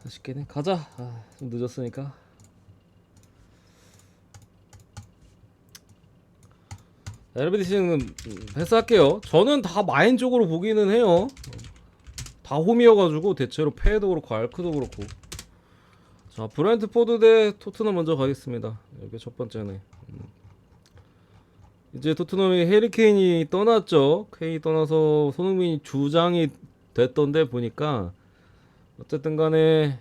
아쉽게네. 가자. 좀 늦었으니까. 에르비디시는 패스할게요. 저는 다 마인 쪽으로 보기는 해요. 다 홈이어가지고 대체로 페도 그렇고 알크도 그렇고. 자, 브렌트포드 대 토트넘 먼저 가겠습니다. 이게 첫 번째네. 이제 토트넘이 해리케인이 떠났죠. 케인이 떠나서 손흥민이 주장이 됐던데 보니까 어쨌든 간에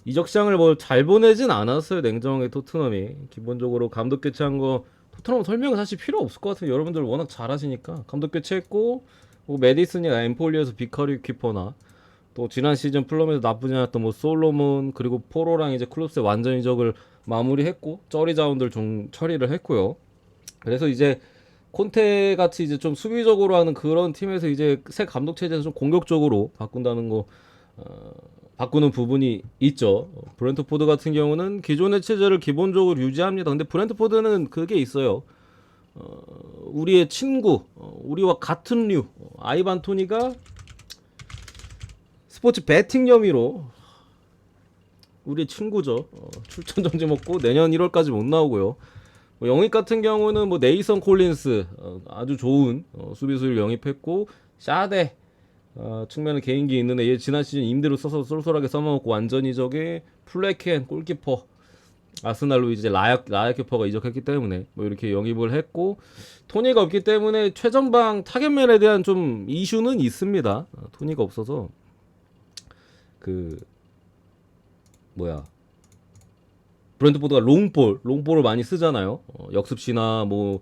이적 시장을 뭐 잘 보내진 않았어요. 냉정하게 토트넘이 기본적으로 감독 교체한 거 토트넘 설명은 사실 필요 없을 것 같아요. 여러분들 워낙 잘 하시니까 감독 교체했고 뭐 메디슨이나 엠폴리에서 비카리 키퍼나 또 지난 시즌 플럼에서 나쁘지 않았던 뭐 솔로몬 그리고 포로랑 이제 클롭스의 완전 이적을 마무리했고 쩌리 자원들 좀 처리를 했고요. 그래서 이제 콘테 같이 이제 좀 수비적으로 하는 그런 팀에서 이제 새 감독 체제에서 좀 공격적으로 바꾼다는 거 바꾸는 부분이 있죠. 브렌트포드 같은 경우는 기존의 체제를 기본적으로 유지합니다. 근데 브렌트포드는 그게 있어요. 우리의 친구, 우리와 같은 류 아이반 토니가 스포츠 베팅 혐의로 우리 친구죠. 출전 정지 먹고 내년 1월까지 못 나오고요. 뭐 영입 같은 경우는 뭐 네이선 콜린스 아주 좋은 수비수를 영입했고 샤데 측면에 개인기 있는데 얘 지난 시즌 임대로 써서 쏠쏠하게 써먹고 완전 이적에 플레켄 골키퍼 아스날로 이제 라약 키퍼가 이적했기 때문에 뭐 이렇게 영입을 했고 토니가 없기 때문에 최전방 타겟맨에 대한 좀 이슈는 있습니다. 토니가 없어서 그 뭐야 브렌트포드가 롱볼을 많이 쓰잖아요. 역습시나 뭐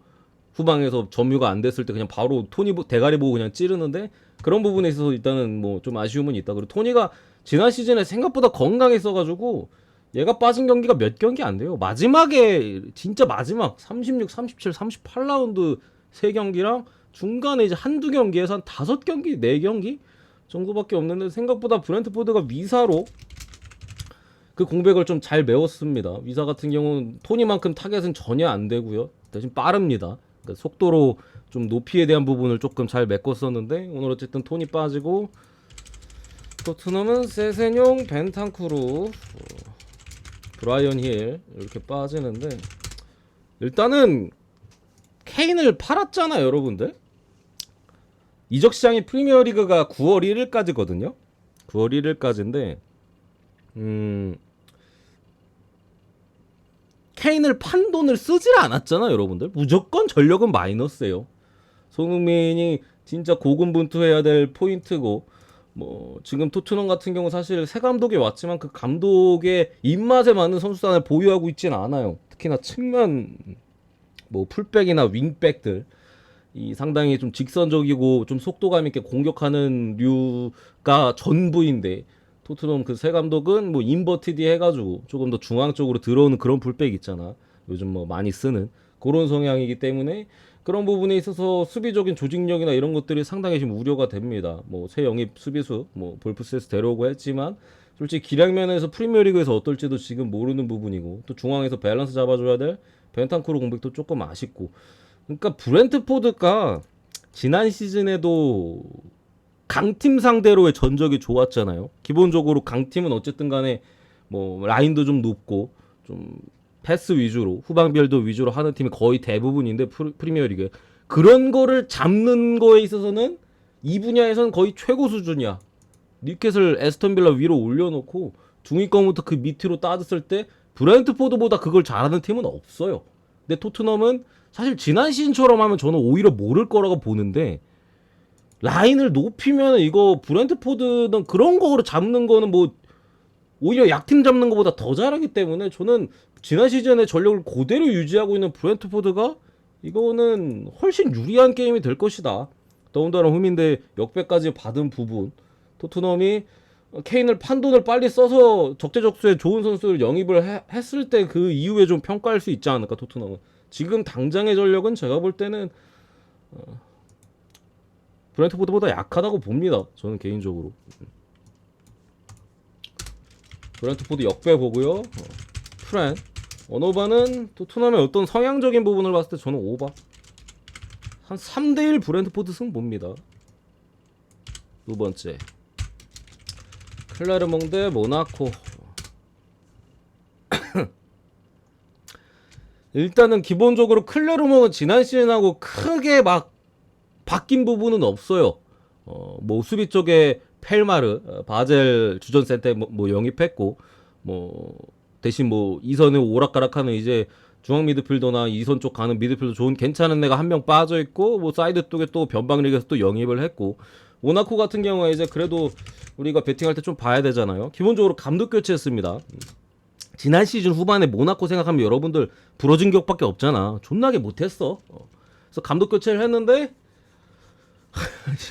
후방에서 점유가 안 됐을 때 그냥 바로 토니 대가리 보고 그냥 찌르는데 그런 부분에 있어서 일단은 뭐 좀 아쉬움은 있다. 그리고 토니가 지난 시즌에 생각보다 건강했어가지고 얘가 빠진 경기가 몇 경기 안 돼요. 마지막에 진짜 마지막 36, 37, 38라운드 3경기랑 중간에 이제 한두 경기에서 한 5경기, 4경기 정도밖에 없는데 생각보다 브렌트포드가 위사로 그 공백을 좀 잘 메웠습니다. 위사 같은 경우는 토니만큼 타겟은 전혀 안 되고요. 대신 빠릅니다. 그러니까 속도로 좀 높이에 대한 부분을 조금 잘 메꿨었는데 오늘 어쨌든 토니 빠지고 토트넘은 세세뇽, 벤탄쿠르, 브라이언 힐 이렇게 빠지는데 일단은 케인을 팔았잖아요, 여러분들. 이적 시장이 프리미어리그가 9월 1일까지거든요. 9월 1일까지인데 케인을 판 돈을 쓰질 않았잖아, 여러분들. 무조건 전력은 마이너스예요. 손흥민이 진짜 고군분투해야 될 포인트고 뭐 지금 토트넘 같은 경우 사실 새 감독이 왔지만 그 감독의 입맛에 맞는 선수단을 보유하고 있지는 않아요. 특히나 측면 뭐 풀백이나 윙백들 이 상당히 좀 직선적이고 좀 속도감 있게 공격하는 류가 전부인데 토트넘 그 새 감독은 뭐 인버티디 해가지고 조금 더 중앙 쪽으로 들어오는 그런 풀백 있잖아. 요즘 뭐 많이 쓰는 그런 성향이기 때문에 그런 부분에 있어서 수비적인 조직력이나 이런 것들이 상당히 지금 우려가 됩니다. 뭐 새 영입 수비수 뭐 볼프세스 데려오고 했지만 솔직히 기량 면에서 프리미어리그에서 어떨지도 지금 모르는 부분이고 또 중앙에서 밸런스 잡아줘야 될 벤탄쿠르 공백도 조금 아쉽고 그러니까 브렌트포드가 지난 시즌에도 강팀 상대로의 전적이 좋았잖아요. 기본적으로 강팀은 어쨌든 간에 뭐 라인도 좀 높고 좀 패스 위주로 후방별도 위주로 하는 팀이 거의 대부분인데 프리미어리그 그런 거를 잡는 거에 있어서는 이 분야에서는 거의 최고 수준이야. 뉴캐슬 에스턴 빌라 위로 올려놓고 중위권부터 그 밑으로 따졌을 때 브렌트포드보다 그걸 잘하는 팀은 없어요. 근데 토트넘은 사실 지난 시즌처럼 하면 저는 오히려 모를 거라고 보는데 라인을 높이면 이거 브렌트포드는 그런 거로 잡는 거는 뭐 오히려 약팀 잡는 것보다 더 잘하기 때문에 저는 지난 시즌의 전력을 그대로 유지하고 있는 브렌트포드가 이거는 훨씬 유리한 게임이 될 것이다. 더군다나 홈인데 역배까지 받은 부분 토트넘이 케인을 판돈을 빨리 써서 적재적소에 좋은 선수를 영입을 했을 때 그 이후에 좀 평가할 수 있지 않을까 토트넘은. 지금 당장의 전력은 제가 볼 때는 브렌트포드보다 약하다고 봅니다. 저는 개인적으로. 브렌트포드 역배 보고요. 프렌 원오바는 토트넘의 어떤 성향적인 부분을 봤을 때 저는 오바. 한 3대1 브렌트포드 승 봅니다. 두 번째 클레르몽 대 모나코. 일단은 기본적으로 클레르몽은 지난 시즌하고 크게 막 바뀐 부분은 없어요. 뭐 수비 쪽에 펠마르, 바젤 주전 센터 뭐 영입했고, 뭐 대신 뭐 이선을 오락가락하는 이제 중앙 미드필더나 이선 쪽 가는 미드필더 좋은 괜찮은 애가 한 명 빠져 있고, 뭐 사이드 쪽에 또 변방 리그에서 또 영입을 했고, 모나코 같은 경우에 이제 그래도 우리가 베팅할 때 좀 봐야 되잖아요. 기본적으로 감독 교체했습니다. 지난 시즌 후반에 모나코 생각하면 여러분들 부러진 격밖에 없잖아. 존나게 못했어. 그래서 감독 교체를 했는데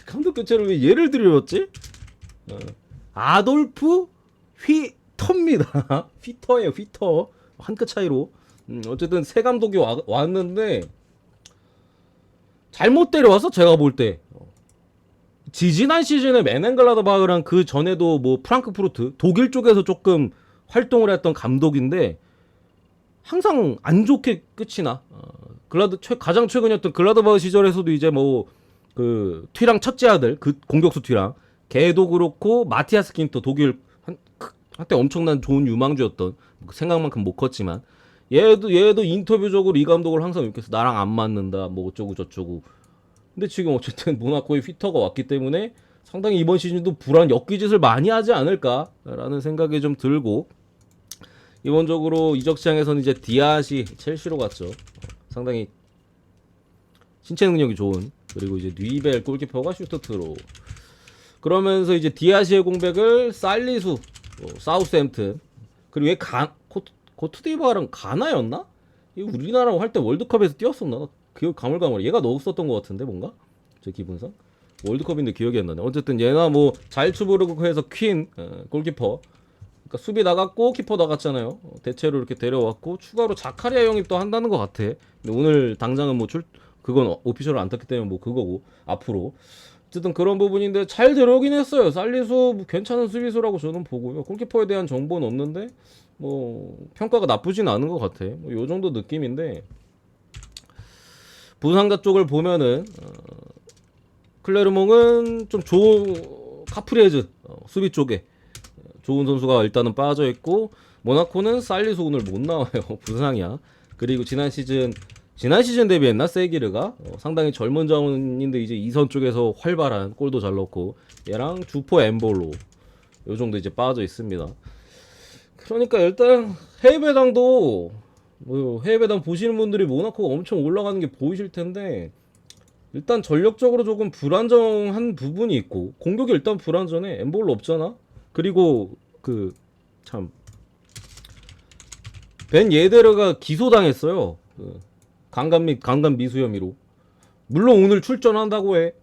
감독 교체를 왜 예를 들었지? 아돌프 휘터입니다. 휘터예요, 휘터. 한 끗 차이로. 어쨌든 새 감독이 왔는데 잘못 데려와서 제가 볼 때. 지지난 시즌에 메넨글라드바흐랑 그 전에도 뭐 프랑크푸르트 독일 쪽에서 조금 활동을 했던 감독인데 항상 안 좋게 끝이 나. 가장 최근이었던 글라드바흐 시절에서도 이제 뭐 그 튀랑 첫째 아들 그 공격수 튀랑 걔도 그렇고 마티아스 킨터 독일 한때 엄청난 좋은 유망주였던 생각만큼 못 컸지만 얘도 인터뷰적으로 이 감독을 항상 이렇게 해서 나랑 안 맞는다 뭐 어쩌고 저쩌고. 근데 지금 어쨌든 모나코에 휘터가 왔기 때문에 상당히 이번 시즌도 불안 엮기짓을 많이 하지 않을까라는 생각이 좀 들고, 기본적으로 이적 시장에서는 이제 디아시 첼시로 갔죠. 상당히 신체 능력이 좋은, 그리고 이제 뉴이벨 골키퍼가 슈터트로. 그러면서 이제 디아시의 공백을 살리수 사우스햄튼, 그리고 얘 코트디부아랑 가나였나? 이 우리나라랑 할 때 월드컵에서 뛰었었나? 나 기억 가물가물. 얘가 넣었었던 것 같은데 뭔가 제 기분상 월드컵인데 기억이 안 나네. 어쨌든 얘나 뭐 잘츠부르크에서 퀸 골키퍼, 그러니까 수비 나갔고 키퍼 나갔잖아요. 대체로 이렇게 데려왔고 추가로 자카리아 영입도 한다는 것 같아. 근데 오늘 당장은 뭐 그건 오피셜을 안 탔기 때문에 뭐 그거고 앞으로 어쨌든 그런 부분인데 잘 데려오긴 했어요. 살리수 괜찮은 수비수라고 저는 보고요. 골키퍼에 대한 정보는 없는데 뭐 평가가 나쁘진 않은 것 같아. 뭐 요 정도 느낌인데, 부상자 쪽을 보면은 클레르몽은 좀 좋은 카프리에즈 수비 쪽에 좋은 선수가 일단은 빠져 있고, 모나코는 살리수 오늘 못 나와요. 부상이야. 그리고 지난 시즌 데뷔했나 세기르가 상당히 젊은 자원인데 이제 이선 쪽에서 활발한 골도 잘 넣고, 얘랑 주포 엠볼로 요 정도 이제 빠져 있습니다. 그러니까 일단 해외배당도 뭐 해외배당 보시는 분들이 모나코가 엄청 올라가는 게 보이실 텐데, 일단 전력적으로 조금 불안정한 부분이 있고, 공격이 일단 불안전해. 엠볼로 없잖아. 그리고 그 참 벤 예데르가 기소당했어요. 강간 미수 혐의로. 물론 오늘 출전한다고 해.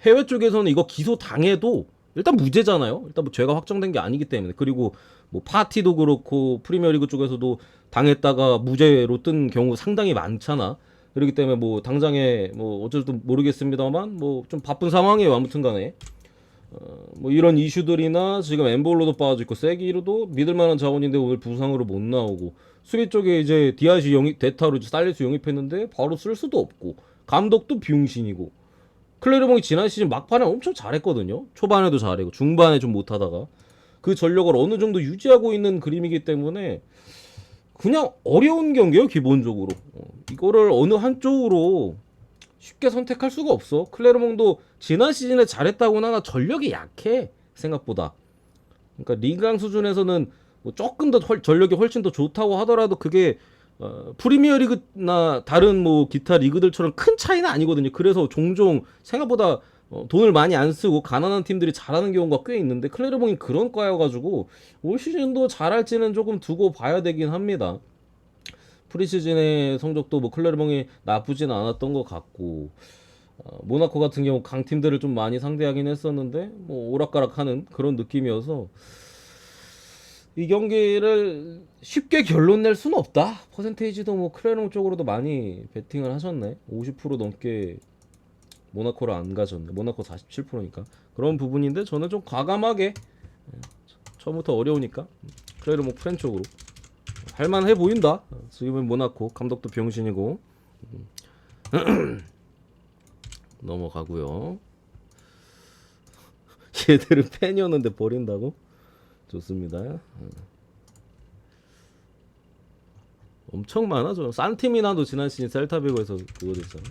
해외 쪽에서는 이거 기소 당해도 일단 무죄잖아요. 일단 뭐 죄가 확정된 게 아니기 때문에. 그리고 뭐 파티도 그렇고 프리미어리그 쪽에서도 당했다가 무죄로 뜬 경우 상당히 많잖아. 그렇기 때문에 뭐 당장에 뭐 어쩔든 모르겠습니다만 뭐 좀 바쁜 상황이에요. 아무튼간에 뭐 이런 이슈들이나 지금 엠볼로도 빠져있고 세기로도 믿을만한 자원인데 오늘 부상으로 못 나오고, 수비 쪽에 이제 디아시 데타로 살리수 영입했는데 바로 쓸 수도 없고, 감독도 비용신이고, 클레르몽이 지난 시즌 막판에 엄청 잘했거든요. 초반에도 잘하고 중반에 좀 못하다가 그 전력을 어느 정도 유지하고 있는 그림이기 때문에 그냥 어려운 경기예요. 기본적으로 이거를 어느 한쪽으로 쉽게 선택할 수가 없어. 클레르몽도 지난 시즌에 잘했다고는 하나 전력이 약해 생각보다. 그러니까 리그강 수준에서는 뭐 조금 더 전력이 훨씬 더 좋다고 하더라도 그게 프리미어리그나 다른 뭐 기타 리그들처럼 큰 차이는 아니거든요. 그래서 종종 생각보다 돈을 많이 안 쓰고 가난한 팀들이 잘하는 경우가 꽤 있는데, 클레르몽이 그런 과여가지고 올 시즌도 잘할지는 조금 두고 봐야 되긴 합니다. 프리시즌의 성적도 뭐 클레르몽이 나쁘진 않았던 것 같고, 모나코 같은 경우 강팀들을 좀 많이 상대하긴 했었는데 뭐 오락가락하는 그런 느낌이어서 이 경기를 쉽게 결론 낼 수는 없다. 퍼센테이지도 뭐 클레르몽 쪽으로도 많이 베팅을 하셨네. 50% 넘게 모나코를 안 가졌네. 모나코 47%니까 그런 부분인데, 저는 좀 과감하게 처음부터 어려우니까 클레르몽 프렌 쪽으로 할만해 보인다. 지금은 모나코 감독도 병신이고. 넘어가고요. 얘들은 팬이었는데 버린다고? 좋습니다. 엄청 많아져. 산티미나도 지난 시즌 셀타비고에서 그거 됐잖아.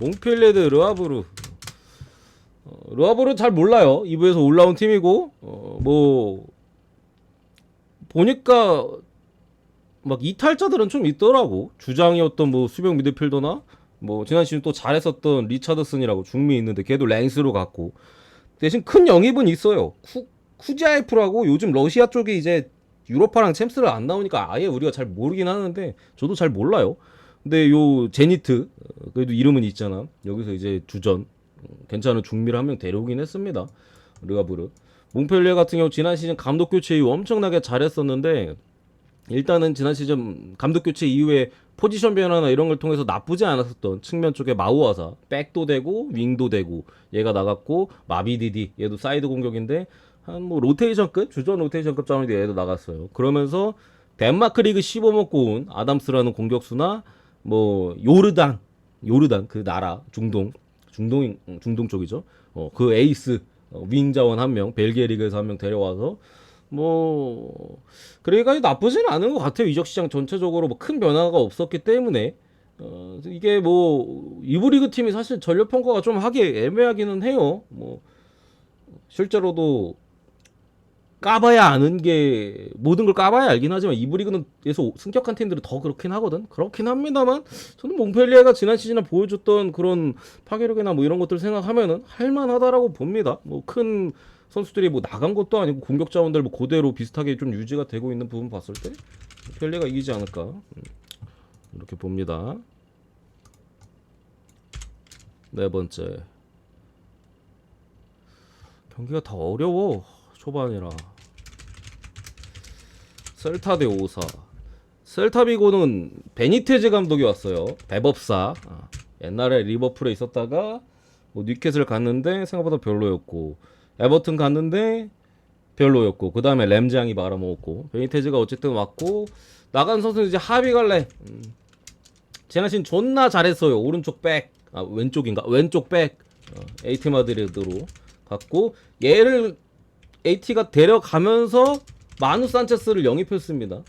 몽펠레드 르하브르. 르하브르 잘 몰라요. 2부에서 올라온 팀이고 뭐 보니까 막 이탈자들은 좀 있더라고. 주장이었던 뭐 수비형 미드필더나 뭐 지난 시즌 또 잘했었던 리차드슨이라고 중미 있는데 걔도 랭스로 갔고 대신 큰 영입은 있어요. 쿠지아이프라고 요즘 러시아 쪽에 이제 유로파랑 챔스를 안 나오니까 아예 우리가 잘 모르긴 하는데 저도 잘 몰라요. 근데 요 제니트 그래도 이름은 있잖아. 여기서 이제 주전 괜찮은 중미를 한 명 데려오긴 했습니다. 르하브르. 몽펠리에 같은 경우 지난 시즌 감독 교체 이후 엄청나게 잘했었는데 일단은 지난 시즌 감독 교체 이후에 포지션 변화나 이런 걸 통해서 나쁘지 않았었던 측면 쪽에 마우아사 백도 되고 윙도 되고 얘가 나갔고 마비디디 얘도 사이드 공격인데 한 뭐 로테이션급 주전 로테이션급 짜는데 얘도 나갔어요. 그러면서 덴마크 리그 15목 고운 아담스라는 공격수나 뭐 요르단 그 나라 중동 쪽이죠. 그 에이스 윙 자원 한 명 벨기에 리그에서 한 명 데려와서 뭐 그래가지고 나쁘지는 않은 것 같아요. 이적 시장 전체적으로 뭐 큰 변화가 없었기 때문에 이게 뭐 이부 리그 팀이 사실 전력 평가가 좀 하기 애매하기는 해요. 뭐 실제로도 까봐야 아는 게 모든 걸 까봐야 알긴 하지만 이부 리그는에서 승격한 팀들은 더 그렇긴 하거든. 그렇긴 합니다만 저는 몽펠리에가 지난 시즌에 보여줬던 그런 파괴력이나 뭐 이런 것들 생각하면은 할만하다라고 봅니다. 뭐 큰 선수들이 뭐 나간 것도 아니고 공격 자원들 뭐 그대로 비슷하게 좀 유지가 되고 있는 부분 봤을 때 펠레가 이기지 않을까 이렇게 봅니다. 네 번째 경기가 더 어려워. 초반이라 셀타 대 오사. 셀타비고는 베니테즈 감독이 왔어요. 배법사. 옛날에 리버풀에 있었다가 뭐 뉴캐슬 갔는데 생각보다 별로였고 에버튼 갔는데 별로였고 그 다음에 램장이 말아먹었고 베니테즈가 어쨌든 왔고 나간 선수는 이제 하비갈레. 지난 시즌 존나 잘했어요. 오른쪽 백 왼쪽인가 왼쪽 백 에이티 마드리드로 갔고 얘를 AT가 데려가면서 마누 산체스를 영입했습니다.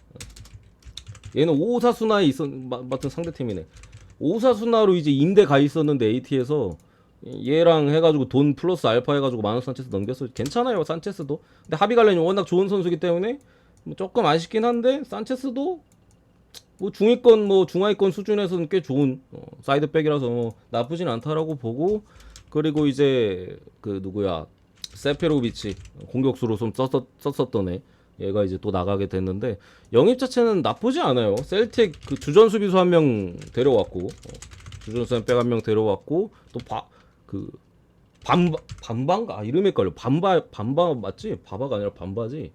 얘는 오사수나에 맡은 상대팀이네. 오사수나로 이제 임대 가 있었는데 AT에서 얘랑 해가지고 돈 플러스 알파 해가지고 마누 산체스 넘겼어. 괜찮아요 산체스도. 근데 하비갈렌이 워낙 좋은 선수기 때문에 뭐 조금 아쉽긴 한데 산체스도 뭐 중위권 뭐 중하위권 수준에서는 꽤 좋은 사이드백이라서 뭐 나쁘진 않다라고 보고 그리고 이제 그 누구야 세페로비치 공격수로 좀 썼었던 애 얘가 이제 또 나가게 됐는데 영입 자체는 나쁘지 않아요. 셀틱 그 주전 수비수 한 명 데려왔고 주전 수비수 한 명 데려왔고 또 그 반반가 이름이 헷갈려. 반바 맞지? 바바가 아니라 반바지.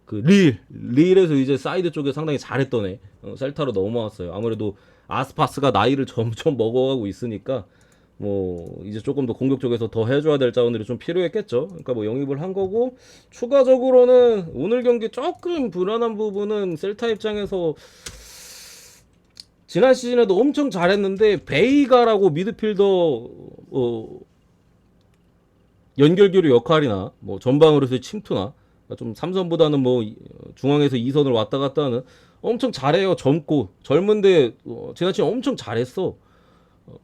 그 릴에서 이제 사이드 쪽에 상당히 잘했던 애 셀타로 넘어왔어요. 아무래도 아스파스가 나이를 점점 먹어가고 있으니까 뭐 이제 조금 더 공격 쪽에서 더 해줘야 될 자원들이 좀 필요했겠죠. 그러니까 뭐 영입을 한 거고 추가적으로는 오늘 경기 조금 불안한 부분은 셀타 입장에서 지난 시즌에도 엄청 잘했는데 베이가라고 미드필더 연결교류 역할이나 뭐 전방으로서의 침투나 좀 삼선보다는 뭐 중앙에서 2선을 왔다 갔다 하는 엄청 잘해요. 젊은데 지난 시즌 엄청 잘했어.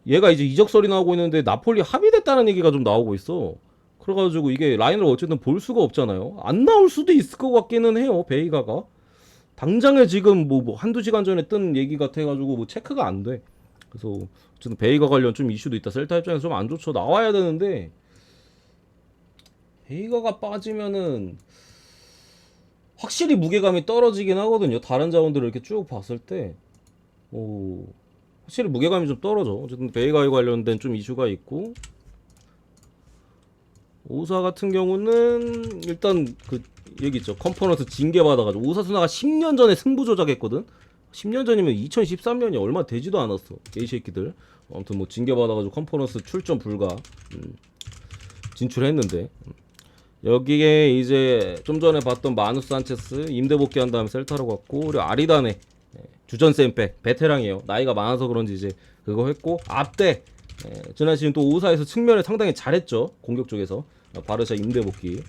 얘가 이제 이적설이 나오고 있는데 나폴리 합의됐다는 얘기가 좀 나오고 있어. 그래가지고 이게 라인을 어쨌든 볼 수가 없잖아요. 안 나올 수도 있을 것 같기는 해요. 베이가가 당장에 지금 뭐 한두 시간 전에 뜬 얘기 같아가지고 뭐 체크가 안 돼. 그래서 어쨌든 베이가 관련 좀 이슈도 있다. 셀타 입장에서 좀 안 좋죠. 나와야 되는데 베이가가 빠지면은 확실히 무게감이 떨어지긴 하거든요. 다른 자원들을 이렇게 쭉 봤을 때 확실히 무게감이 좀 떨어져. 어쨌든 베이가에 관련된 좀 이슈가 있고 오사 같은 경우는 일단 그 얘기 있죠. 컴포넌트 징계 받아가지고 오사수나가 10년 전에 승부 조작했거든. 10년 전이면 2013년이 얼마 되지도 않았어. 개새끼들. 아무튼 뭐 징계 받아가지고 컴포넌트 출전 불가 진출했는데 여기에 이제 좀 전에 봤던 마누 산체스 임대 복귀한 다음에 셀타로 갔고 그리고 아리다네 주전 쌤백 베테랑이에요. 나이가 많아서 그런지 이제 그거 했고 앞대 지난 시즌 또 오사에서 측면에 상당히 잘했죠. 공격 쪽에서 바르샤 임대 복귀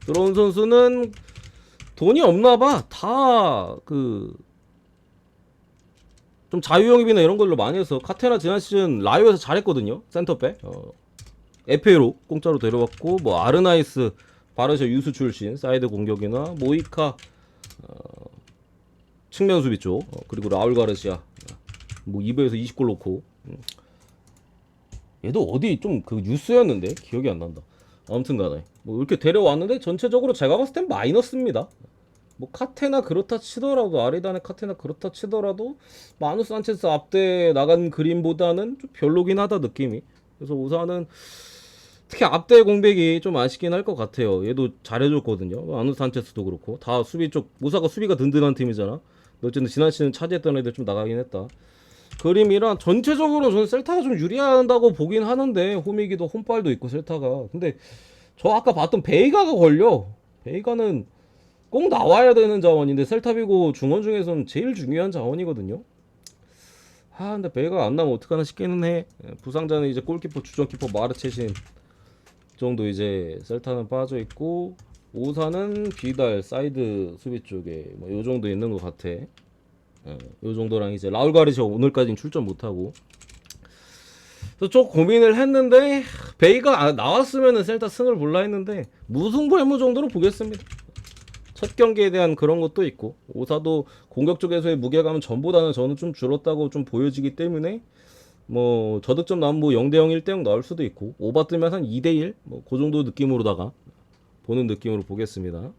들어온 선수는 돈이 없나봐. 다 좀 자유영입이나 이런 걸로 많이 해서 카테나 지난 시즌 라이오에서 잘했거든요. 센터백. FA로 공짜로 데려왔고 뭐 아르나이스 바르샤 유수 출신 사이드 공격이나 모이카 측면 수비 쪽 그리고 라울 가르시아 뭐 2부에서 20골 넣고 얘도 어디 좀 그 뉴스였는데 기억이 안 난다. 아무튼간에 뭐 이렇게 데려왔는데 전체적으로 제가 봤을 땐 마이너스입니다. 뭐 카테나 그렇다 치더라도 아리단의 카테나 그렇다 치더라도 마누 산체스 앞대 나간 그림보다는 좀 별로긴 하다 느낌이. 그래서 우선은 특히 앞대 공백이 좀 아쉽긴 할 것 같아요. 얘도 잘해줬거든요. 마누 산체스도 그렇고 다 수비 쪽 모사가 수비가 든든한 팀이잖아. 어쨌든 지난 시즌 차지했던 애들 좀 나가긴 했다. 그림이랑 전체적으로 저는 셀타가 좀 유리한다고 보긴 하는데 홈이기도 홈빨도 있고 셀타가. 근데 저 아까 봤던 베이가가 걸려. 베이가는 꼭 나와야 되는 자원인데 셀타비고 중원 중에서는 제일 중요한 자원이거든요. 근데 베이가가 안 나오면 어떡하나 싶기는 해. 부상자는 이제 골키퍼 주전키퍼 마르체신 정도 이제 셀타는 빠져 있고 오사는 비달 사이드 수비 쪽에 뭐 요 정도 있는 것 같아. 요 정도랑 이제 라울 가르시아 오늘까지는 출전 못하고. 그래서 좀 고민을 했는데 베이가 나왔으면은 셀타 승을 볼라 했는데 무승부해무 정도로 보겠습니다. 첫 경기에 대한 그런 것도 있고 오사도 공격 쪽에서의 무게감은 전보다는 저는 좀 줄었다고 좀 보여지기 때문에 뭐 저득점 나오면 뭐 0대0 1대0 나올 수도 있고 오바 뜨면 한 2대1 뭐 그 정도 느낌으로다가 보는 느낌으로 보겠습니다.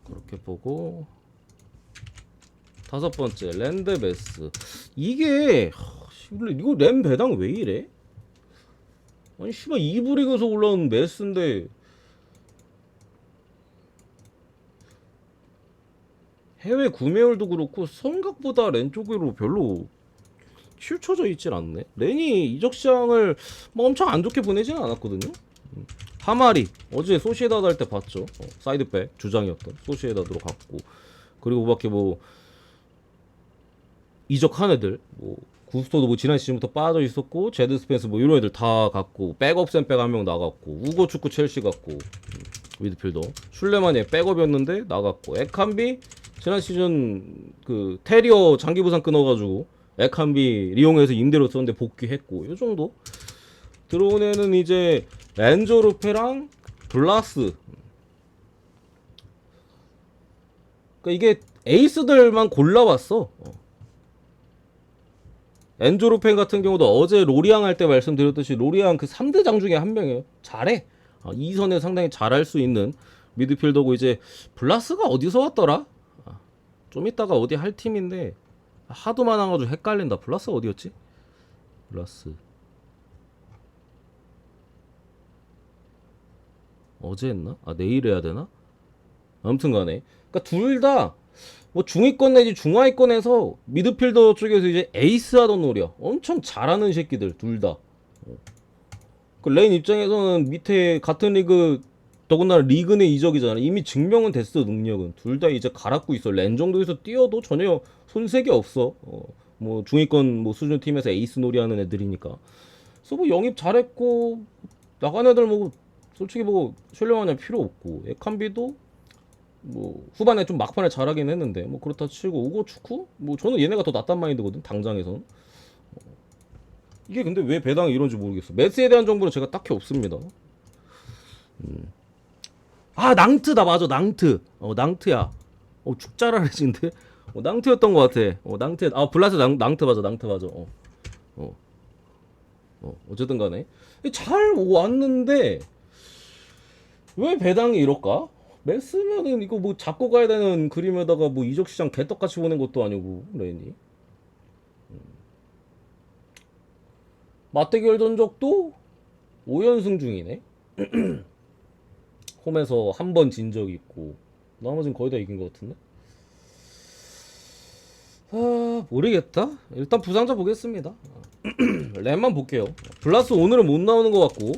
그렇게 보고 다섯 번째 랜드베스. 이게 이거 램 배당 왜 이래? 아니 씨발 2부 리그에서 올라온 메스인데 해외 구매율도 그렇고 성각보다 렌 쪽으로 별로 치우쳐져 있진 않네. 렌이 이적 시장을 뭐 엄청 안 좋게 보내지는 않았거든요. 하마리 어제 소시에다드 할 때 봤죠. 사이드백 주장이었던 소시에다드로 갔고 그리고 밖에 뭐 이적한 애들 뭐 구스토도 뭐 지난 시즌부터 빠져 있었고 제드 스펜스 뭐 이런 애들 다 갔고 백업 센백 한 명 나갔고 우고 축구 첼시 갔고 미드필더 슐레만이 백업이었는데 나갔고 에칸비 지난 시즌 그 테리어 장기 부상 끊어가지고 에칸비 리용해서 임대로 썼는데 복귀했고 요 정도 들어온 애는 이제 렌조 루페랑 블라스. 그러니까 이게 에이스들만 골라왔어. 엔조르펜 같은 경우도 어제 로리앙 할 때 말씀드렸듯이 로리앙 그 3대장 중에 한 명이에요. 잘해. 2선에 상당히 잘할 수 있는 미드필더고 이제 블라스가 어디서 왔더라? 좀 이따가 어디 할 팀인데 하도 많아가지고 헷갈린다. 블라스 어디였지? 블라스 어제 했나? 내일 해야 되나? 아무튼간에 그러니까 둘 다 뭐 중위권 내지 중하위권에서 미드필더 쪽에서 이제 에이스 하던 노려 엄청 잘하는 새끼들 둘 다. 그 레인 입장에서는 밑에 같은 리그 더군다나 리그 내 이적이잖아. 이미 증명은 됐어 능력은. 둘 다 이제 갈았고 있어. 렌 정도에서 뛰어도 전혀 손색이 없어. 뭐 중위권 뭐 수준 팀에서 에이스 놀이하는 애들이니까. 그래서 뭐 영입 잘했고 나간 애들 뭐 솔직히 뭐 셜령하냐 필요 없고 에칸비도 뭐 후반에 좀 막판에 잘하긴 했는데 뭐 그렇다 치고 오고 축구 뭐 저는 얘네가 더 낫단 마인드거든 당장에선. 이게 근데 왜 배당이 이런지 모르겠어. 메스에 대한 정보는 제가 딱히 없습니다. 낭트다. 맞아 낭트. 낭트야. 죽자라레진데 낭트였던 것 같아. 낭트. 블라스 낭트 맞아. 낭트 맞아. 어쨌든 간에 잘 왔는데 왜 배당이 이럴까? 메스면은 이거 뭐 잡고 가야 되는 그림에다가 뭐 이적 시장 개떡같이 보낸 것도 아니고 레인이 맞대결 전적도 5연승 중이네. 홈에서 한 번 진 적이 있고 나머지는 거의 다 이긴 것 같은데. 모르겠다. 일단 부상자 보겠습니다. 램만 볼게요. 블라스 오늘은 못 나오는 것 같고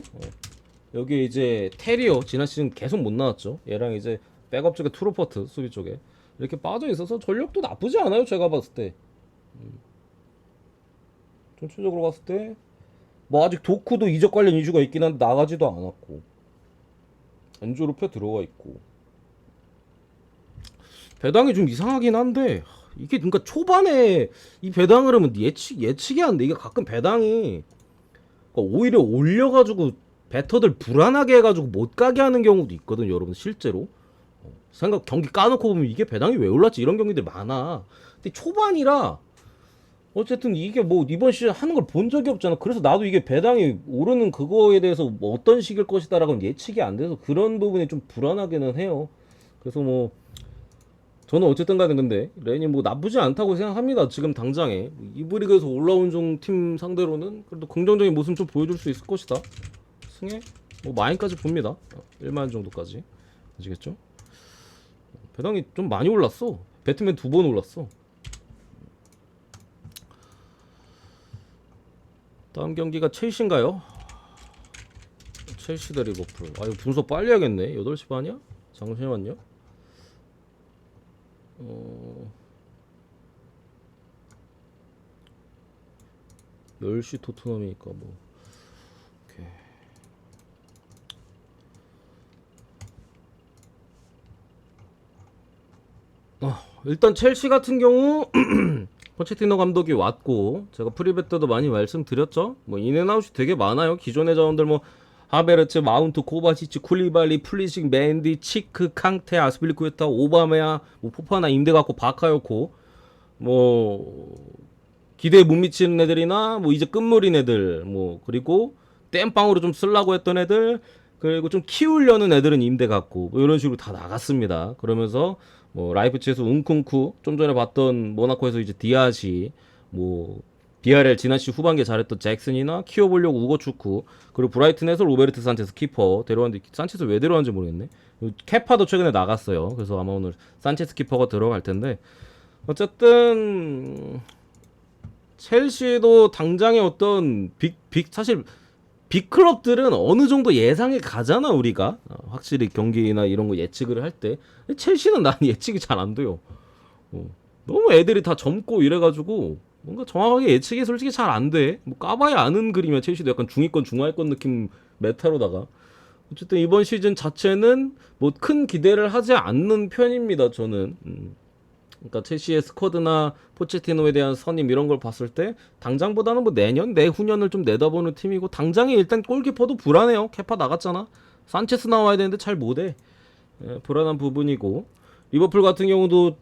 여기 이제 테리어 지난 시즌 계속 못 나왔죠. 얘랑 이제 백업 쪽에 투로퍼트 수비 쪽에 이렇게 빠져 있어서 전력도 나쁘지 않아요. 제가 봤을 때 전체적으로 봤을 때 뭐 아직 도쿠도 이적 관련 이슈가 있긴 한데 나가지도 않았고 엔조르페 들어가 있고 배당이 좀 이상하긴 한데 이게 그러니까 초반에 이 배당 흐름은 예측이 안 돼. 이게 가끔 배당이 그러니까 오히려 올려가지고 배터들 불안하게 해가지고 못 가게 하는 경우도 있거든 여러분 실제로. 생각 경기 까놓고 보면 이게 배당이 왜 올랐지 이런 경기들 많아. 근데 초반이라 어쨌든 이게 뭐 이번 시즌 하는 걸 본 적이 없잖아. 그래서 나도 이게 배당이 오르는 그거에 대해서 뭐 어떤 식일 것이다라고는 예측이 안 돼서 그런 부분이 좀 불안하기는 해요. 그래서 뭐 저는 어쨌든 간에 근데 레인이 뭐 나쁘지 않다고 생각합니다. 지금 당장에 이부 리그에서 올라온 중 팀 상대로는 그래도 긍정적인 모습 좀 보여줄 수 있을 것이다. 승에 뭐 마인까지 봅니다. 1만 정도까지 아시겠죠? 배당이 좀 많이 올랐어. 배트맨 2번 올랐어. 다음 경기가 첼시인가요? 첼시 대 리버풀. 아 이거 분석 빨리 해야겠네. 8시 반이야? 잠시만요. 10시 토트넘이니까 뭐 오케이. 일단 첼시 같은 경우 포체티노 감독이 왔고 제가 프리벳 때도 많이 말씀드렸죠. 뭐 인앤아웃이 되게 많아요. 기존의 자원들 뭐 하베르츠, 마운트, 코바시치, 쿨리발리, 플리식, 맨디, 치크, 캉테, 아스필리쿠에타, 오바메야, 뭐 포파나 임대 갖고 바카요코 뭐 기대에 못 미치는 애들이나 뭐 이제 끝물인 애들 뭐 그리고 땜빵으로 좀 쓰려고 했던 애들 그리고 좀 키우려는 애들은 임대 갖고 뭐 이런 식으로 다 나갔습니다. 그러면서 뭐 라이프치히에서 운쿵쿠 좀 전에 봤던 모나코에서 이제 디아시 뭐 BRL 지난시 후반기에 잘했던 잭슨이나 키워보려고 우거축구 그리고 브라이튼에서 로베르트 산체스 키퍼 데려왔는데 산체스 왜 데려왔는지 모르겠네. 케파도 최근에 나갔어요. 그래서 아마 오늘 산체스 키퍼가 들어갈 텐데 어쨌든 첼시도 당장의 어떤 사실 빅클럽들은 어느 정도 예상이 가잖아 우리가 확실히 경기나 이런 거 예측을 할 때 첼시는 난 예측이 잘 안 돼요. 너무 애들이 다 젊고 이래가지고 뭔가 정확하게 예측이 솔직히 잘 안 돼. 뭐 까봐야 아는 그림이야. 첼시도 약간 중위권 중하위권 느낌 메타로다가 어쨌든 이번 시즌 자체는 뭐 큰 기대를 하지 않는 편입니다 저는. 그러니까 첼시의 스쿼드나 포체티노에 대한 선임 이런 걸 봤을 때 당장보다는 뭐 내년 내후년을 좀 내다보는 팀이고 당장에 일단 골키퍼도 불안해요. 케파 나갔잖아. 산체스 나와야 되는데 잘 못해. 불안한 부분이고 리버풀 같은 경우도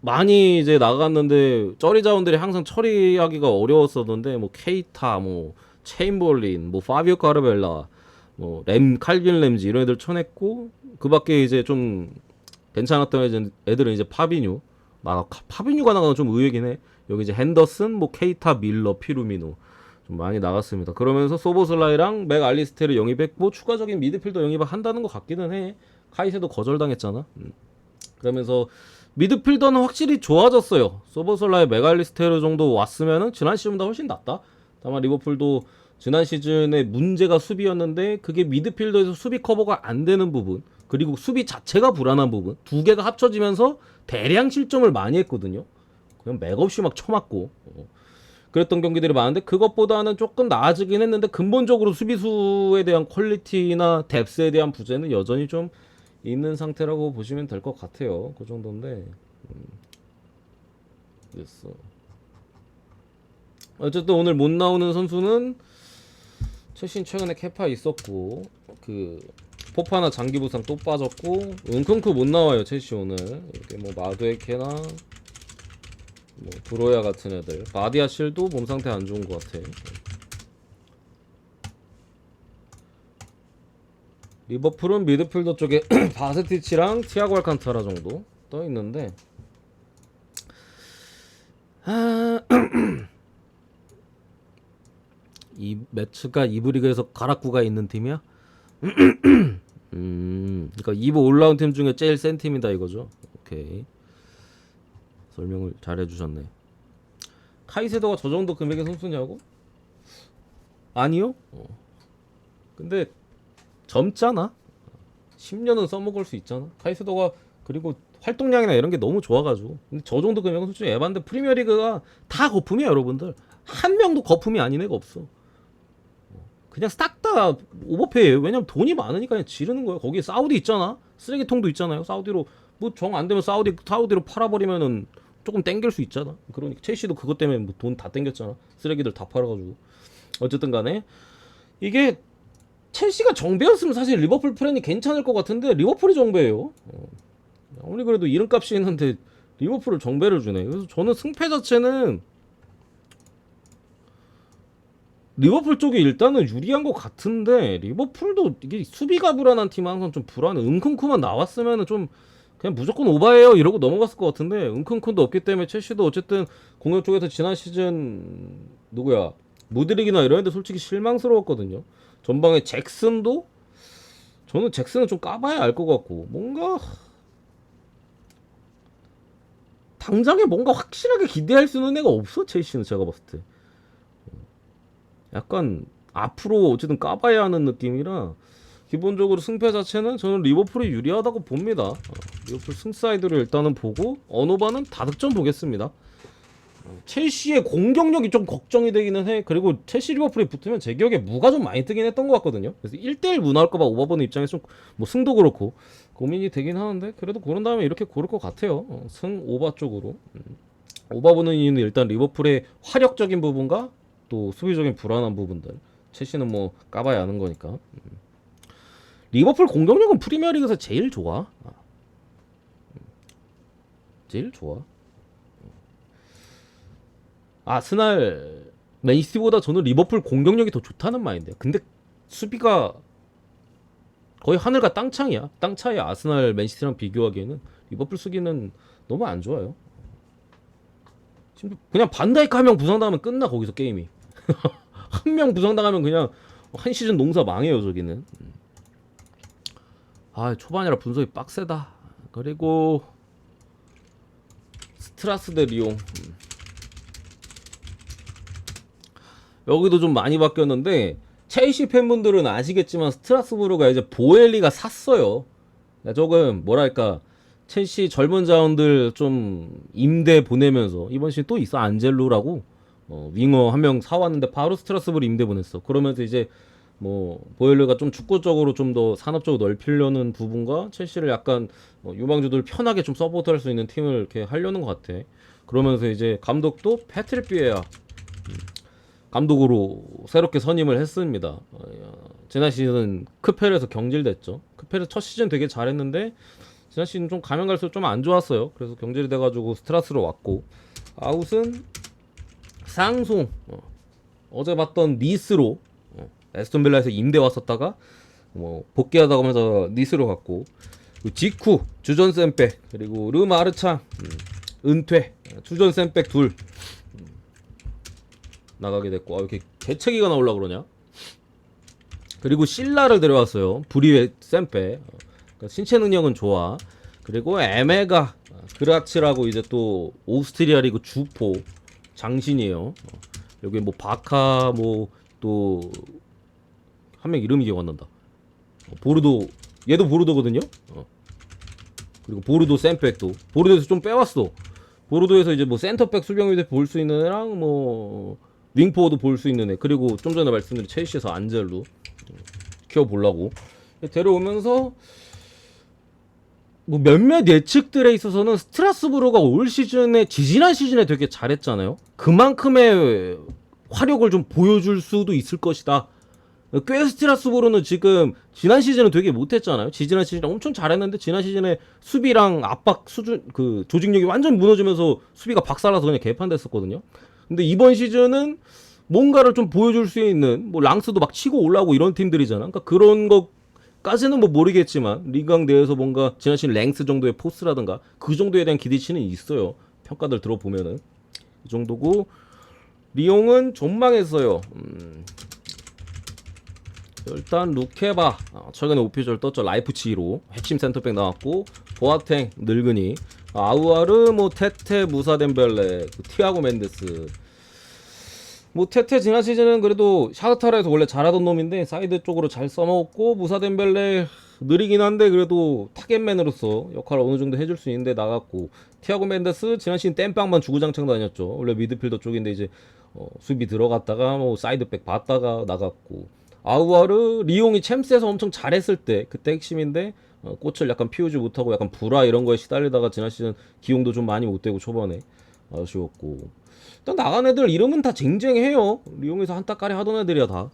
많이 이제 나갔는데 쩌리 자원들이 항상 처리하기가 어려웠었는데 뭐 케이타 뭐 체인벌린 뭐 파비오 카르벨라 뭐 칼빈 램지 이런 애들 쳐냈고 그 밖에 이제 좀 괜찮았던 애들은 이제 파비뉴가 나가는 좀 의외긴 해. 여기 이제 핸더슨, 뭐 케이타, 밀러, 피루미노 좀 많이 나갔습니다. 그러면서 소보슬라이랑 맥 알리스테를 영입했고 추가적인 미드필더 영입을 한다는 것 같기는 해. 카이세도 거절당했잖아. 그러면서 미드필더는 확실히 좋아졌어요. 소보슬라이, 맥 알리스테르 정도 왔으면은 지난 시즌보다 훨씬 낫다. 다만 리버풀도 지난 시즌에 문제가 수비였는데 그게 미드필더에서 수비 커버가 안 되는 부분 그리고 수비 자체가 불안한 부분 두 개가 합쳐지면서 대량 실점을 많이 했거든요. 그냥 맥없이 막 쳐맞고 그랬던 경기들이 많은데 그것보다는 조금 나아지긴 했는데 근본적으로 수비수에 대한 퀄리티나 뎁스에 대한 부재는 여전히 좀 있는 상태라고 보시면 될 것 같아요. 그 정도인데 됐어. 어쨌든 오늘 못 나오는 선수는 최신 최근에 케파 있었고 그 포파나 장기 부상 또 빠졌고 은kun쿠 못 나와요. 첼시 오늘 이렇게 뭐 마두에케나 뭐 브로야 같은 애들 바디아 실도 몸 상태 안 좋은 것 같아. 리버풀은 미드필더 쪽에 바세티치랑 티아고 알칸타라 정도 떠 있는데 이 매츠가 이부 리그에서 가락구가 있는 팀이야? 그러니까 2부 올라온 팀 중에 제일 센 팀이다 이거죠. 오케이. 설명을 잘 해주셨네. 카이세도가 저 정도 금액의 선수냐고? 아니요. 근데 젊잖아. 10년은 써먹을 수 있잖아. 카이세도가 그리고 활동량이나 이런 게 너무 좋아가지고. 근데 저 정도 금액은 솔직히 에반데 프리미어리그가 다 거품이야 여러분들. 한 명도 거품이 아닌 애가 없어. 그냥 싹 다 오버페이예요. 왜냐면 돈이 많으니까 그냥 지르는 거예요. 거기에 사우디 있잖아. 쓰레기통도 있잖아요. 사우디로 뭐 정 안 되면 사우디로 팔아버리면은 조금 땡길 수 있잖아. 그러니까 첼시도 그것 때문에 뭐 돈 다 땡겼잖아. 쓰레기들 다 팔아가지고. 어쨌든 간에 이게 첼시가 정배였으면 사실 리버풀 플랜이 괜찮을 것 같은데 리버풀이 정배예요. 아무리 그래도 이름값이 있는데 리버풀을 정배를 주네. 그래서 저는 승패 자체는 리버풀 쪽이 일단은 유리한 것 같은데 리버풀도 이게 수비가 불안한 팀은 항상 좀 불안해. 은kun쿠만 나왔으면은 좀 그냥 무조건 오바예요 이러고 넘어갔을 것 같은데 은kun쿠도 없기 때문에 첼시도 어쨌든 공격 쪽에서 지난 시즌 누구야 무드릭이나 이런 애들 솔직히 실망스러웠거든요. 전방에 잭슨도 저는 잭슨은 좀 까봐야 알 것 같고 뭔가 당장에 뭔가 확실하게 기대할 수 있는 애가 없어. 첼시는 제가 봤을 때 약간 앞으로 어쨌든 까봐야 하는 느낌이라 기본적으로 승패 자체는 저는 리버풀이 유리하다고 봅니다. 리버풀 승사이드를 일단은 보고 언오바는 다득점 보겠습니다. 첼시의 공격력이 좀 걱정이 되기는 해. 그리고 첼시 리버풀이 붙으면 제 기억에 무가 좀 많이 뜨긴 했던 것 같거든요. 그래서 1대1 무 나올까봐 오바 보는 입장에서 좀 뭐 승도 그렇고 고민이 되긴 하는데 그래도 고른 다음에 이렇게 고를 것 같아요. 승 오바 쪽으로. 오바 보는 이유는 일단 리버풀의 화력적인 부분과 또 수비적인 불안한 부분들. 첼시는 뭐 까봐야 아는 거니까. 리버풀 공격력은 프리미어리그에서 제일 좋아. 제일 좋아. 아스날 맨시티보다 저는 리버풀 공격력이 더 좋다는 말인데요. 근데 수비가 거의 하늘과 땅 차이야. 땅 차이. 아스날 맨시티랑 비교하기에는 리버풀 수비는 너무 안 좋아요. 그냥 반다이크 한 명 부상당하면 끝나. 거기서 게임이. 한 명 부상당하면 그냥 한 시즌 농사 망해요. 저기는. 아 초반이라 분석이 빡세다. 그리고 스트라스 대 리옹. 여기도 좀 많이 바뀌었는데 첼시 팬분들은 아시겠지만 스트라스부르가 이제 보엘리가 샀어요. 조금 뭐랄까 첼시 젊은 자원들 좀 임대 보내면서 이번 시즌 또 있어. 안젤로라고 윙어 한 명 사왔는데 바로 스트라스부르 임대 보냈어. 그러면서 이제 뭐 보엘리가 좀 축구적으로 좀 더 산업적으로 넓히려는 부분과 첼시를 약간 유망주들 편하게 좀 서포트할 수 있는 팀을 이렇게 하려는 것 같아. 그러면서 이제 감독도 패트릭 비에야 감독으로 새롭게 선임을 했습니다. 지난 시즌은 크펠에서 경질됐죠. 크펠에서 첫 시즌 되게 잘했는데 지난 시즌 좀 가면 갈수록 좀 안 좋았어요. 그래서 경질이 돼가지고 스트라스로 왔고 아웃은 쌍송 어제 봤던 니스로 에스톤 빌라에서 임대 왔었다가 뭐 복귀하다 보면서 니스로 갔고 지쿠 주전 샌백 그리고 르마르창 은퇴 주전 샌백 둘 나가게 됐고 이렇게 개체기가 나올라 그러냐? 그리고 실라를 데려왔어요. 불이의 쌤빼. 그러니까 신체 능력은 좋아. 그리고 에메가 그라치라고 이제 또 오스트리아 리그 주포 장신이에요. 여기 뭐 바카 뭐 또 한 명 이름이 기억 안 난다. 보르도 얘도 보르도거든요. 그리고 보르도 쌤백도 보르도에서 좀 빼왔어. 보르도에서 이제 뭐 센터백 수비형이 볼 수 있는 애랑 뭐 윙포워드 볼 수 있는 애 그리고 좀 전에 말씀드린 첼시에서 안젤로 키워보려고 데려오면서 뭐 몇몇 예측들에 있어서는 스트라스부르가 올 시즌에 지지난 시즌에 되게 잘했잖아요. 그만큼의 화력을 좀 보여줄 수도 있을 것이다. 꽤 스트라스부르는 지금 지난 시즌은 되게 못했잖아요. 지난 시즌 엄청 잘했는데 지난 시즌에 수비랑 압박 수준 그 조직력이 완전 무너지면서 수비가 박살나서 그냥 개판됐었거든요. 근데 이번 시즌은 뭔가를 좀 보여줄 수 있는 뭐 랑스도 막 치고 올라오고 이런 팀들이잖아. 그러니까 그런 것까지는 뭐 모르겠지만 리강 내에서 뭔가 지난 시즌 랭스 정도의 포스라든가 그 정도에 대한 기대치는 있어요. 평가들 들어보면은 이 정도고 리옹은 전망했어요. 일단 루케바 최근에 오피셜 떴죠. 라이프치히로 핵심 센터백 나왔고 보아탱 늙은이 아우아르 뭐 테테 무사덴벨레 티아고 멘데스 뭐 테테 지난 시즌은 그래도 샤흐타르에서 원래 잘하던 놈인데 사이드 쪽으로 잘 써먹었고 무사덴벨레 느리긴 한데 그래도 타겟맨으로서 역할을 어느 정도 해줄 수 있는데 나갔고 티아고 멘데스 지난 시즌 땜빵만 주구장창 다녔죠. 원래 미드필더 쪽인데 이제 수비 들어갔다가 뭐 사이드백 봤다가 나갔고 아우아르 리용이 챔스에서 엄청 잘했을 때 그때 핵심인데 꽃을 약간 피우지 못하고 약간 불화 이런 거에 시달리다가 지난 시즌 기용도 좀 많이 못 되고 초반에 아쉬웠고 일단 나간 애들 이름은 다 쟁쟁해요. 리용에서 한따까리 하던 애들이야 다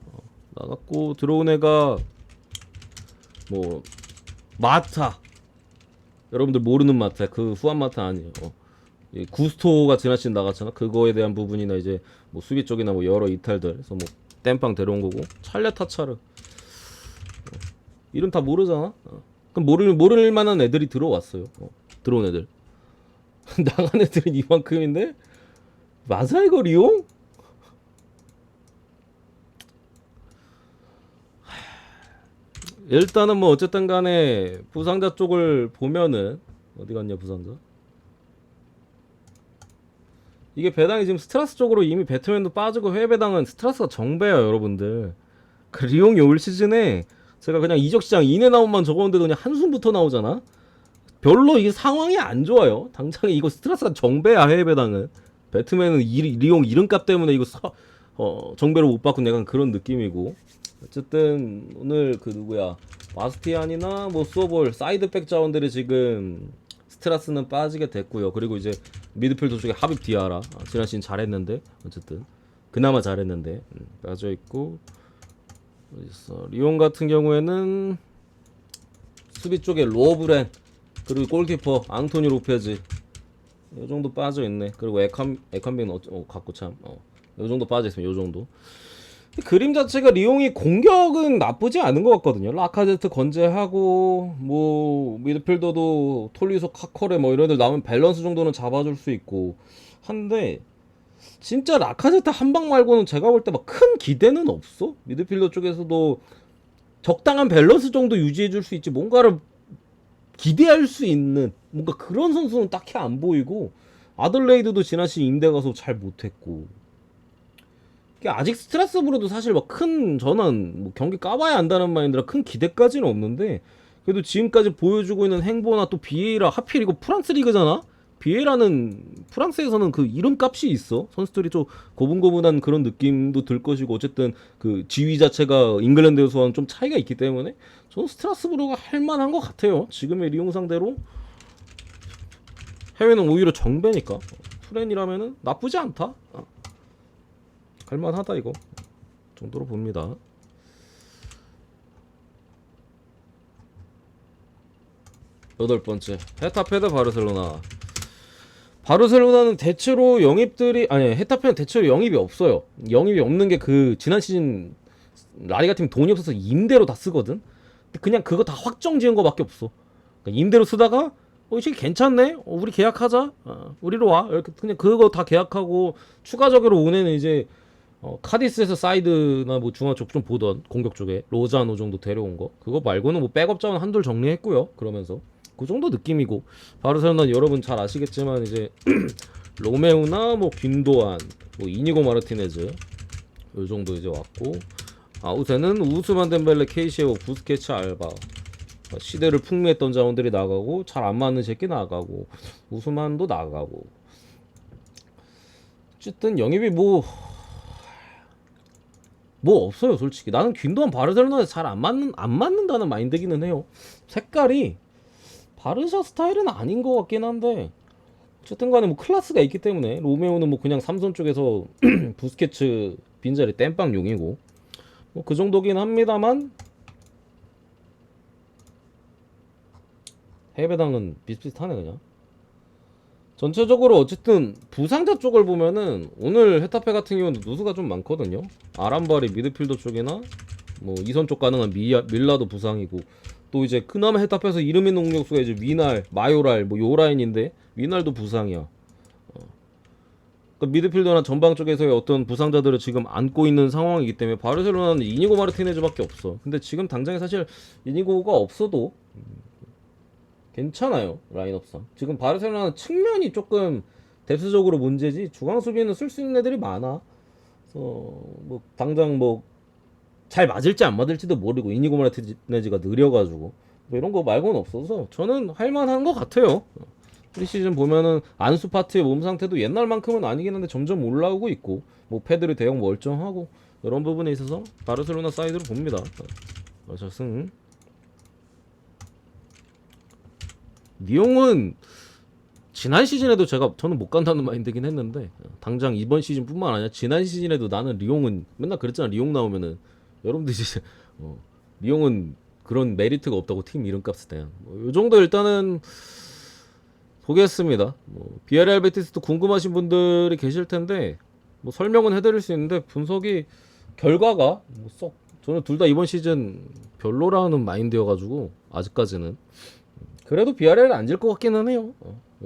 나갔고 들어온 애가 뭐 마타 여러분들 모르는 마타 그 후한 마타 아니에요. 구스토가 지난 시즌 나갔잖아. 그거에 대한 부분이나 이제 뭐 수비 쪽이나 뭐 여러 이탈들 그래서 뭐 땜빵 데려온 거고 찰레타차르 이름 다 모르잖아. 그럼 모를 만한 애들이 들어왔어요. 들어온 애들 나간 애들은 이만큼인데 맞아 이거 리용? 일단은 뭐 어쨌든 간에 부상자 쪽을 보면은 어디 갔냐 부상자 이게 배당이 지금 스트라스 쪽으로 이미 배트맨도 빠지고 해외 배당은 스트라스가 정배야 여러분들. 그 리용이 올 시즌에 제가 그냥 이적 시장 이내 나온만 적었는데도 그냥 한숨부터 나오잖아. 별로 이게 상황이 안 좋아요. 당장에 이거 스트라스가 정배야 해외 배당은. 배트맨은 리용 이름값 때문에 이거 정배로 못 받고 약간 그런 느낌이고. 어쨌든 오늘 그 누구야 바스티안이나 뭐 소볼 사이드백 자원들이 지금 스트라스는 빠지게 됐고요. 그리고 이제 미드필더 쪽에 하빕 디아라 지난 시즌 잘했는데 어쨌든 그나마 잘했는데 빠져 있고 리옹 같은 경우에는 수비 쪽에 로브렌 그리고 골키퍼 앙토니 로페즈 요 정도 빠져 있네. 그리고 에칸빈 갖고 참 요 정도 빠져 있으면 요 정도. 그림 자체가 리옹이 공격은 나쁘지 않은 것 같거든요. 라카제트 건재하고 뭐 미드필더도 톨리소 카커레 뭐 이런 애들 나오면 밸런스 정도는 잡아줄 수 있고 한데 진짜 라카제트 한 방 말고는 제가 볼 때 막 큰 기대는 없어. 미드필더 쪽에서도 적당한 밸런스 정도 유지해줄 수 있지 뭔가를 기대할 수 있는 뭔가 그런 선수는 딱히 안 보이고 아들레이드도 지난 시즌 임대 가서 잘 못했고 아직 스트라스부르도 사실 막 큰 저는 뭐 경기 까봐야 안다는 마인드라 큰 기대까지는 없는데 그래도 지금까지 보여주고 있는 행보나 또 비에이라 하필 이거 프랑스 리그잖아. 비에이라는 프랑스에서는 그 이름값이 있어. 선수들이 좀 고분고분한 그런 느낌도 들 것이고 어쨌든 그 지위 자체가 잉글랜드에서와는 좀 차이가 있기 때문에 저는 스트라스부르가 할만한 것 같아요. 지금의 리옹 상대로 해외는 오히려 정배니까 프렌이라면은 나쁘지 않다. 할만하다 이거 정도로 봅니다. 여덟 번째 헤타페 대 바르셀로나. 바르셀로나는 대체로 영입들이 아니 헤타페는 대체로 영입이 없어요. 영입이 없는 게 그 지난 시즌 라리가 팀 돈이 없어서 임대로 다 쓰거든. 그냥 그거 다 확정 지은 거밖에 없어. 그러니까 임대로 쓰다가 이게 괜찮네. 우리 계약하자. 우리로 와. 이렇게 그냥 그거 다 계약하고 추가적으로 온 애는 이제 카디스에서 사이드나 뭐 중앙 쪽 좀 보던 공격 쪽에 로자노 정도 데려온 거 그거 말고는 뭐 백업 자원 한둘 정리했고요. 그러면서 그 정도 느낌이고 바르셀로나 여러분 잘 아시겠지만 이제 로메우나 뭐 균도안 뭐 이니고 마르티네즈 요 정도 이제 왔고 아웃에는 우스만 덴벨레 케이시오 부스케츠 알바 시대를 풍미했던 자원들이 나가고 잘 안 맞는 새끼 나가고 우스만도 나가고 어쨌든 영입이 뭐 없어요 솔직히. 나는 균도한 바르셀로나에 잘 안 맞는다는 마인드기는 해요. 색깔이 바르샤 스타일은 아닌 것 같긴 한데 어쨌든 간에 뭐 클래스가 있기 때문에 로메오는 뭐 그냥 삼선 쪽에서 부스케츠 빈자리 땜빵용이고 뭐 그 정도긴 합니다만 해외배당은 비슷비슷하네 그냥. 전체적으로 어쨌든 부상자 쪽을 보면은 오늘 헤타페 같은 경우는 누수가 좀 많거든요. 아람바리 미드필더 쪽이나 뭐 이선 쪽 가능한 밀라도 부상이고 또 이제 그나마 헤타페에서 이름 있는 공격수가 이제 위날, 마요랄 뭐 요 라인인데 위날도 부상이야. 그러니까 미드필더나 전방 쪽에서의 어떤 부상자들을 지금 안고 있는 상황이기 때문에 바르셀로나는 이니고 마르티네즈밖에 없어. 근데 지금 당장에 사실 이니고가 없어도 괜찮아요 라인업상. 지금 바르셀로나는 측면이 조금 뎁스적으로 문제지 중앙 수비는 쓸 수 있는 애들이 많아. 그래서 뭐 당장 뭐 잘 맞을지 안 맞을지도 모르고 이니고 마르티네즈가 느려가지고 뭐 이런 거 말고는 없어서 저는 할만한 것 같아요. 프리시즌 보면은 안수 파티의 몸 상태도 옛날만큼은 아니긴 한데 점점 올라오고 있고 뭐 패드를 대형 멀쩡하고 이런 부분에 있어서 바르셀로나 사이드로 봅니다. 승. 리옹은 지난 시즌에도 저는 못 간다는 마인드긴 했는데 당장 이번 시즌뿐만 아니라 지난 시즌에도 나는 리옹은 맨날 그랬잖아. 리옹 나오면은 여러분들 이제 리옹은 그런 메리트가 없다고 팀 이름값을 때. 요 정도 일단은 보겠습니다. 비아레알 베티스도 궁금하신 분들이 계실 텐데 뭐 설명은 해드릴 수 있는데 분석이 결과가 썩 저는 둘 다 이번 시즌 별로라는 마인드여가지고 아직까지는 그래도 비아레알 안 질 것 같기는 해요.